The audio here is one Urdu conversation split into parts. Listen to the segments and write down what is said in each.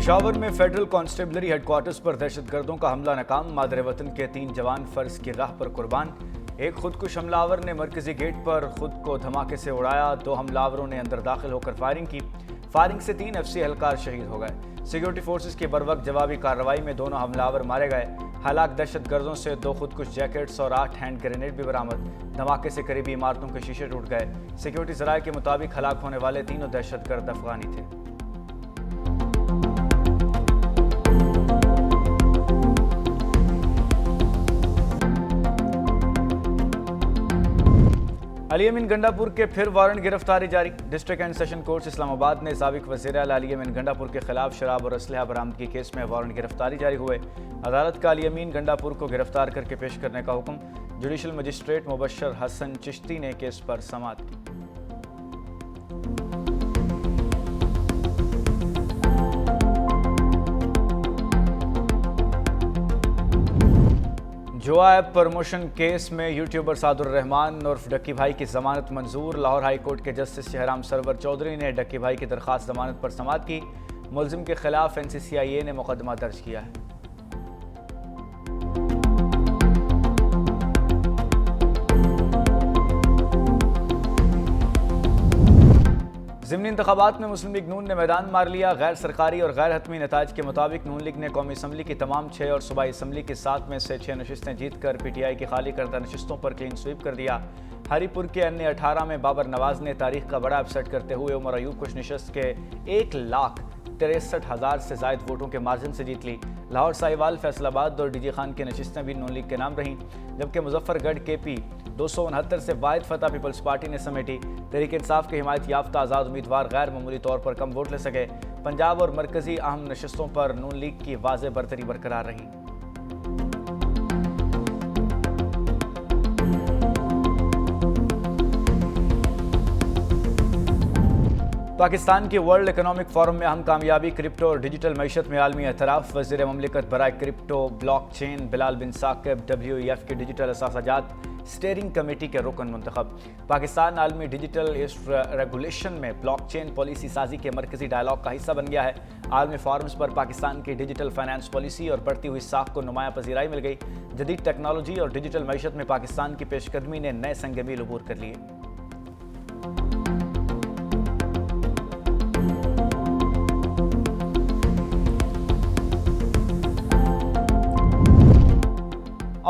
پشاور میں فیڈرل کانسٹیبلری ہیڈ کوارٹرز پر دہشت گردوں کا حملہ ناکام، مادر وطن کے 3 جوان فرض کی راہ پر قربان۔ ایک خودکش حملہ آور نے مرکزی گیٹ پر خود کو دھماکے سے اڑایا، 2 حملہ آوروں نے اندر داخل ہو کر فائرنگ کی۔ فائرنگ سے 3 FCI اہلکار شہید ہو گئے۔ سیکیورٹی فورسز کی بروقت جوابی کارروائی میں دونوں حملہ آور مارے گئے۔ ہلاک دہشت گردوں سے 2 خودکش جیکٹس اور 8 ہینڈ گرینیڈ بھی برآمد۔ دھماکے سے قریبی عمارتوں کے شیشے ٹوٹ گئے۔ سیکیورٹی ذرائع کے مطابق ہلاک ہونے والے تینوں دہشت گرد افغانی تھے۔ علی امین گنڈا پور کے پھر وارنٹ گرفتاری جاری۔ ڈسٹرکٹ اینڈ سیشن کورٹ اسلام آباد نے سابق وزیر اعلیٰ علی امین گنڈا پور کے خلاف شراب اور اسلحہ برآمدگی کیس میں وارنٹ گرفتاری جاری ہوئے۔ عدالت کا علی امین گنڈا پور کو گرفتار کر کے پیش کرنے کا حکم۔ جوڈیشل مجسٹریٹ مبشر حسن چشتی نے کیس پر سماعت کی۔ جوا ایپ پروموشن کیس میں یوٹیوبر سعد الرحمان عرف ڈکی بھائی کی ضمانت منظور۔ لاہور ہائی کورٹ کے جسٹس شہرام سرور چودھری نے ڈکی بھائی کی درخواست ضمانت پر سماعت کی۔ ملزم کے خلاف NCCIA نے مقدمہ درج کیا ہے۔ ضمنی انتخابات میں مسلم لیگ نون نے میدان مار لیا۔ غیر سرکاری اور غیر حتمی نتائج کے مطابق نون لیگ نے قومی اسمبلی کی تمام 6 اور صوبائی اسمبلی کی 7 میں سے 6 نشستیں جیت کر PTI کی خالی کردہ نشستوں پر کلین سویپ کر دیا۔ ہری پور کے NA18 میں بابر نواز نے تاریخ کا بڑا اپسیٹ کرتے ہوئے عمر ایوب کو نشست کے 1,63,000 سے زائد ووٹوں کے مارجن سے جیت لی۔ لاہور ساہیوال، فیصل آباد اور DG خان کی نشستیں بھی نون لیگ کے نام رہیں، جبکہ مظفر گڑھ KP 269 سے واحد فتح پیپلز پارٹی نے سمیٹی۔ تحریک انصاف کے حمایت یافتہ آزاد امیدوار غیر معمولی طور پر کم ووٹ لے سکے۔ پنجاب اور مرکزی اہم نشستوں پر نون لیگ کی واضح برتری برقرار رہی۔ پاکستان کی ورلڈ اکنامک فورم میں اہم کامیابی، کرپٹو اور ڈیجیٹل معیشت میں عالمی اعتراف۔ وزیر مملکت برائے کرپٹو بلاک چین بلال بن ثاقب WEF کی ڈیجیٹل اثاثہ جات اسٹیئرنگ کمیٹی کے رکن منتخب۔ پاکستان عالمی ڈیجیٹل ریگولیشن میں بلاک چین پالیسی سازی کے مرکزی ڈائیلاگ کا حصہ بن گیا ہے۔ عالمی فورمز پر پاکستان کی ڈیجیٹل فائنانس پالیسی اور بڑھتی ہوئی ساکھ کو نمایاں پذیرائی مل گئی۔ جدید ٹیکنالوجی اور ڈیجیٹل معیشت میں پاکستان کی پیش قدمی نے نئے سنگ میل عبور کر لیے۔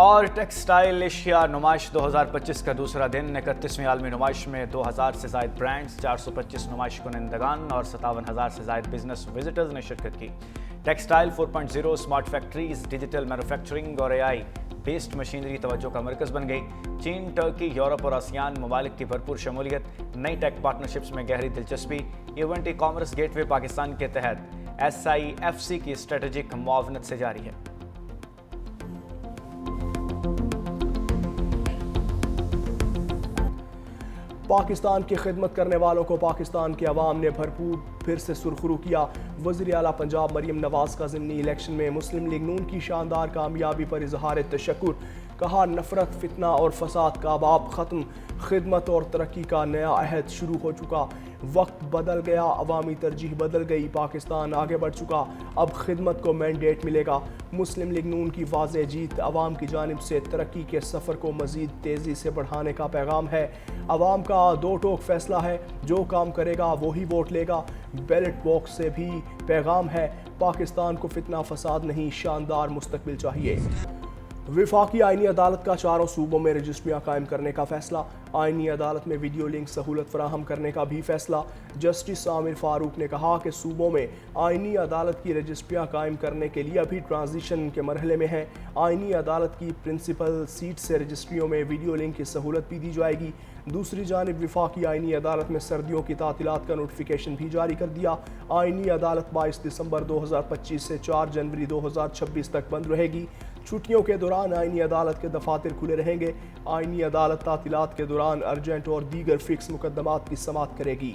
اور ٹیکسٹائل ایشیا نمائش 2025 کا دوسرا دن۔ 31ویں عالمی نمائش میں 2000 سے زائد برانڈز، 425 نمائش کنندگان اور 57,000 سے زائد بزنس وزٹرز نے شرکت کی۔ Textile 4.0 smart factories, digital manufacturing اور AI بیسڈ مشینری توجہ کا مرکز بن گئی۔ چین، ٹرکی، یورپ اور آسیان ممالک کی بھرپور شمولیت، نئی ٹیک پارٹنرشپس میں گہری دلچسپی۔ ایونٹ ای کامرس گیٹ وے پاکستان کے تحت SIFC کی اسٹریٹجک معاونت سے جاری ہے۔ پاکستان کی خدمت کرنے والوں کو پاکستان کے عوام نے بھرپور پھر سے سرخرو کیا۔ وزیر اعلیٰ پنجاب مریم نواز کا ضمنی الیکشن میں مسلم لیگ نون کی شاندار کامیابی پر اظہار تشکر۔ کہا نفرت، فتنہ اور فساد کا باب ختم، خدمت اور ترقی کا نیا عہد شروع ہو چکا۔ وقت بدل گیا، عوامی ترجیح بدل گئی، پاکستان آگے بڑھ چکا، اب خدمت کو مینڈیٹ ملے گا۔ مسلم لیگ نون کی واضح جیت عوام کی جانب سے ترقی کے سفر کو مزید تیزی سے بڑھانے کا پیغام ہے۔ عوام کا 2 ٹوک فیصلہ ہے، جو کام کرے گا وہی ووٹ لے گا۔ بیلٹ باکس سے بھی پیغام ہے، پاکستان کو فتنہ فساد نہیں، شاندار مستقبل چاہیے۔ وفاقی آئینی عدالت کا 4 صوبوں میں رجسٹریاں قائم کرنے کا فیصلہ۔ آئینی عدالت میں ویڈیو لنک سہولت فراہم کرنے کا بھی فیصلہ۔ جسٹس عامر فاروق نے کہا کہ صوبوں میں آئینی عدالت کی رجسٹریاں قائم کرنے کے لیے ابھی ٹرانزیشن کے مرحلے میں ہیں۔ آئینی عدالت کی پرنسپل سیٹ سے رجسٹریوں میں ویڈیو لنک کی سہولت بھی دی جائے گی۔ دوسری جانب وفاقی آئینی عدالت میں سردیوں کی تعطیلات کا نوٹیفیکیشن بھی جاری کر دیا۔ آئینی عدالت 22 دسمبر 2025 سے 4 جنوری 2026 تک بند رہے گی۔ چھٹیوں کے دوران آئینی عدالت کے دفاتر کھلے رہیں گے۔ آئینی عدالت تعطیلات کے دوران ارجنٹ اور دیگر فکس مقدمات کی سماعت کرے گی۔